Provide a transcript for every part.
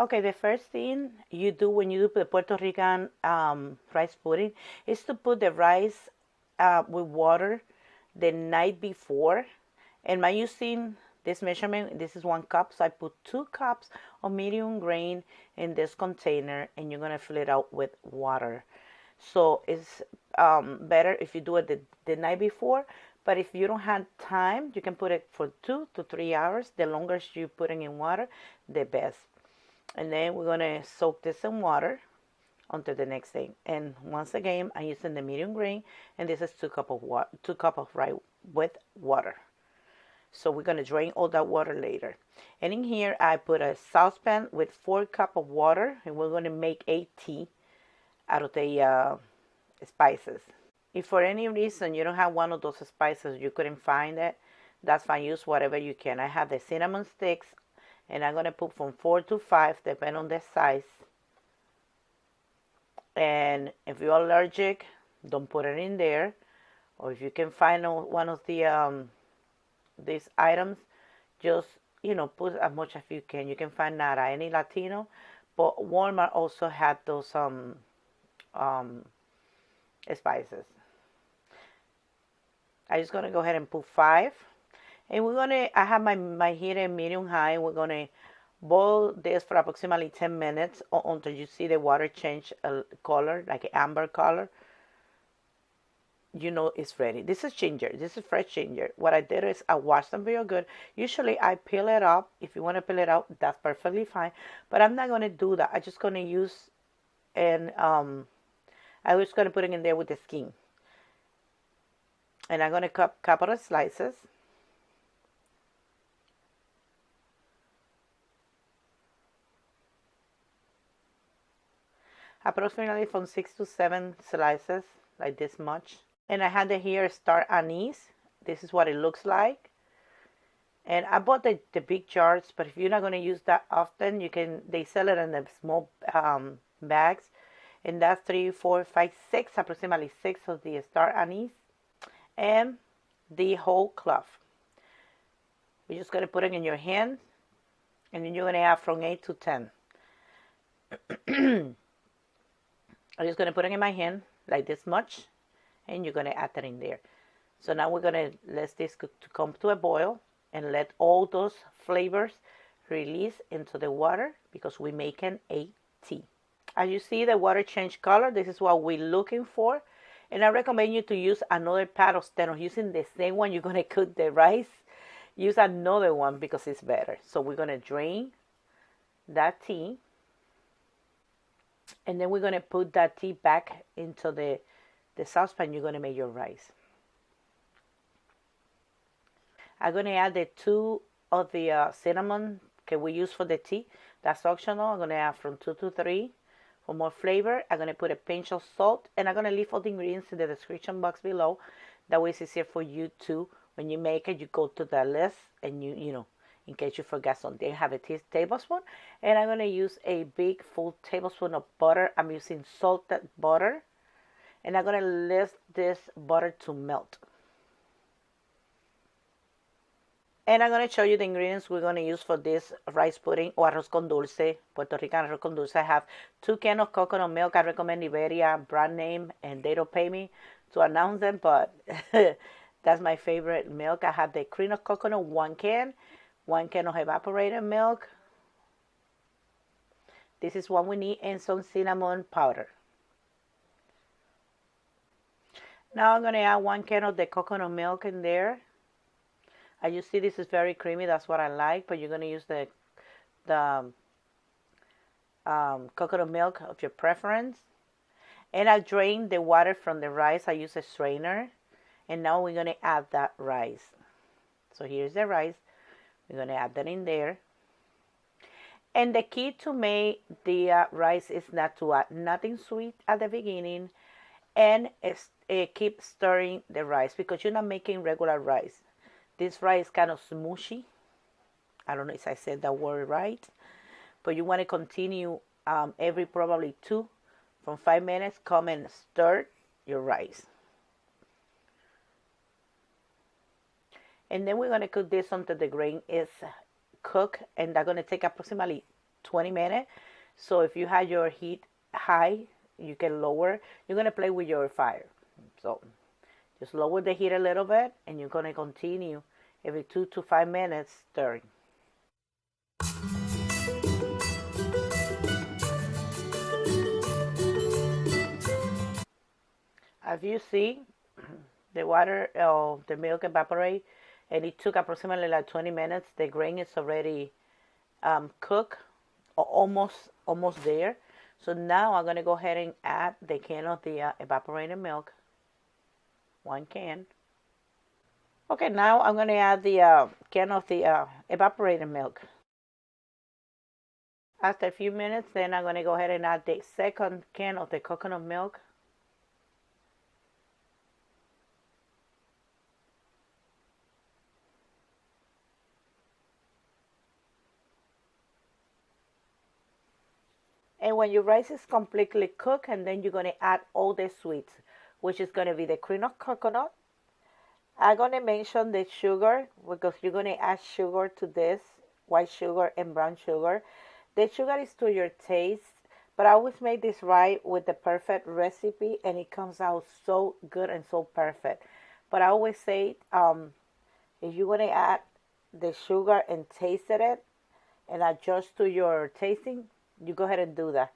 Okay, the first thing you do when you do the Puerto Rican rice pudding is to put the rice with water the night before. And I'm using this measurement. This is 1 cup, so I put 2 cups of medium grain in this container, and you're gonna fill it out with water. So it's better if you do it the night before. But if you don't have time, you can put it for 2 to 3 hours. The longer you put it in water, the best. And then we're gonna soak this in water until the next day. And once again, I'm using the medium grain, and this is 2 cup of water, 2 cup of rice with water. So we're gonna drain all that water later. And in here, I put a saucepan with 4 cup of water, and we're gonna make a tea out of the spices. If for any reason you don't have one of those spices, you couldn't find it, that's fine. Use whatever you can. I have the cinnamon sticks, and I'm gonna put from 4 to 5, depending on the size. And if you're allergic, don't put it in there. Or if you can find one of these items, just put as much as you can. You can find nada, any Latino, but Walmart also had those spices. I'm just gonna go ahead and put 5, and I have my heat at medium high. We're gonna boil this for approximately 10 minutes until you see the water change color, like an amber color. It's ready. This is ginger. This is fresh ginger. What I did is I washed them real good. Usually I peel it up. If you want to peel it out, that's perfectly fine. But I'm not going to do that. I'm just going to use, and I'm just going to put it in there with the skin. And I'm going to cut a couple of slices. Approximately from 6 to 7 slices, like this much. And I had here star anise. This is what it looks like. And I bought the big jars, but if you're not going to use that often, they sell it in the small bags. And that's 3, 4, 5, 6, approximately 6 of the star anise. And the whole clove. You're just going to put it in your hand, and then you're going to add from 8 to 10. I'm just going to put it in my hand, like this much, and you're going to add that in there. So now we're going to let this come to a boil and let all those flavors release into the water because we're making a tea. As you see, the water change color. This is what we're looking for. And I recommend you to use another pot instead of using the same one you're going to cook the rice. Use another one because it's better. So we're going to drain that tea. And then we're going to put that tea back into the saucepan you're going to make your rice. I'm going to add the 2 of the cinnamon that we use for the tea. That's optional. I'm going to add from 2 to 3 for more flavor. I'm going to put a pinch of salt, and I'm going to leave all the ingredients in the description box below. That way it's easier for you to, when you make it, you go to the list and you in case you forgot something. I have a tablespoon, and I'm going to use a big full tablespoon of butter. I'm using salted butter, and I'm going to let this butter to melt. And I'm going to show you the ingredients we're going to use for this rice pudding or arroz con dulce, Puerto Rican arroz con dulce. I have 2 cans of coconut milk. I recommend Iberia brand name, and they don't pay me to announce them, but that's my favorite milk. I have the cream of coconut, 1 can, 1 can of evaporated milk. This is what we need, and some cinnamon powder. Now I'm going to add 1 can of the coconut milk in there. As you see, this is very creamy. That's what I like. But you're going to use the coconut milk of your preference. And I drained the water from the rice. I use a strainer. And now we're going to add that rice. So here's the rice. We're going to add that in there. And the key to make the rice is not to add nothing sweet at the beginning. And keep stirring the rice because you're not making regular rice. This rice is kind of smooshy. I don't know if I said that word right. But you want to continue every probably 2 from 5 minutes. Come and stir your rice. And then we're going to cook this until the grain is cooked. And that's going to take approximately 20 minutes. So if you have your heat high, you can lower. You're going to play with your fire. So just lower the heat a little bit, and you're going to continue every 2 to 5 minutes stirring. As you see, the water, the milk evaporate, and it took approximately like 20 minutes. The grain is already cooked, or almost there. So now I'm gonna go ahead and add the can of the evaporated milk, 1 can. Okay, now I'm gonna add the can of the evaporated milk. After a few minutes, then I'm gonna go ahead and add the second can of the coconut milk. And when your rice is completely cooked, and then you're going to add all the sweets, which is going to be the cream of coconut. I'm going to mention the sugar because you're going to add sugar to this, white sugar and brown sugar. The sugar is to your taste, but I always make this right with the perfect recipe, and it comes out so good and so perfect. But I always say, if you're going to add the sugar and taste it and adjust to your tasting, you go ahead and do that.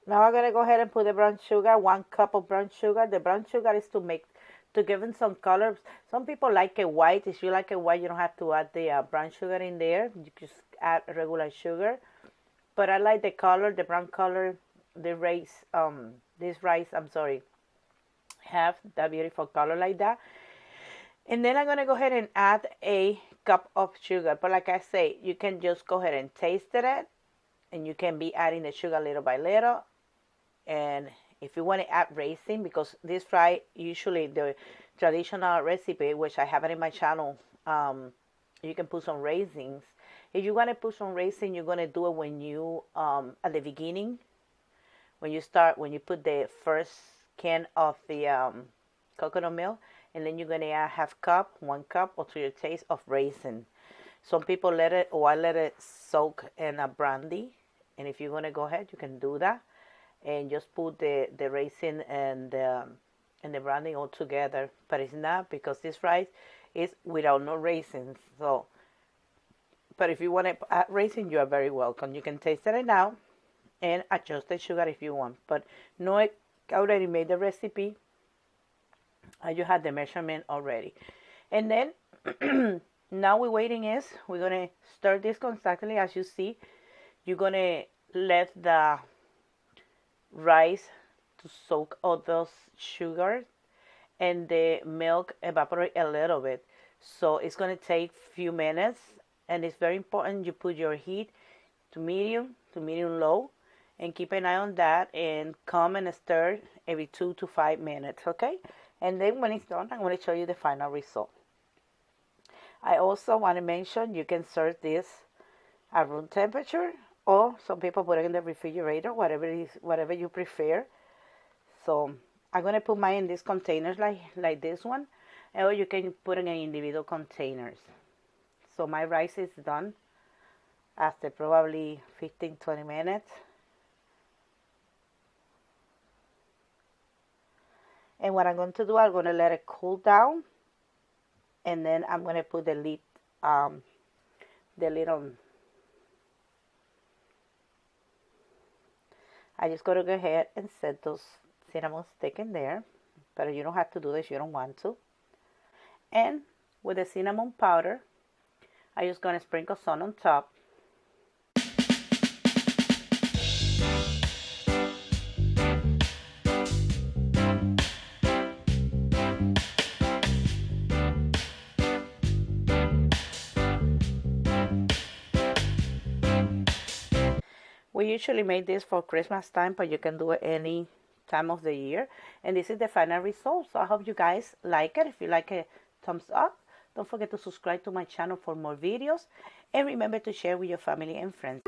Now I'm gonna go ahead and put the brown sugar, 1 cup of brown sugar. The brown sugar is to give it some color. Some people like it white. If you like it white, you don't have to add the brown sugar in there. You just add regular sugar. But I like the color, the brown color. The rice, this rice, have that beautiful color like that. And then I'm gonna go ahead and add a cup of sugar. But like I say, you can just go ahead and taste it, and you can be adding the sugar little by little. And if you want to add raisin, because this fry, usually the traditional recipe, which I have it in my channel, you can put some raisins. If you want to put some raisin, you're going to do it when you, at the beginning, when you put the first can of the coconut milk, and then you're going to add 1 cup, or to your taste, of raisin. Some people I let it soak in a brandy. And if you're going to go ahead, you can do that. And just put the raisin and the brandy all together. But it's not, because this rice is without no raisins. So, but if you want to add raisin, you are very welcome. You can taste it now and adjust the sugar if you want. But no, I already made the recipe. You had the measurement already. And then now we're waiting we're going to stir this constantly. As you see, you're going to let the rice to soak all those sugars, and the milk evaporate a little bit. So it's going to take a few minutes, and it's very important you put your heat to medium low, and keep an eye on that, and come and stir every 2 to 5 minutes, okay? And then when it's done, I'm going to show you the final result. I also want to mention you can serve this at room temperature, or some people put it in the refrigerator, whatever you prefer. So I'm going to put mine in these containers like this one, or you can put it in individual containers. So my rice is done after probably 15-20 minutes. And what I'm going to do, I'm going to let it cool down, and then I'm going to put the lid on. I just got to go ahead and set those cinnamon sticks in there, but you don't have to do this if you don't want to. And with the cinnamon powder, I'm just going to sprinkle some on top. We usually make this for Christmas time, but you can do it any time of the year. And this is the final result. So I hope you guys like it. If you like it, thumbs up. Don't forget to subscribe to my channel for more videos. And remember to share with your family and friends.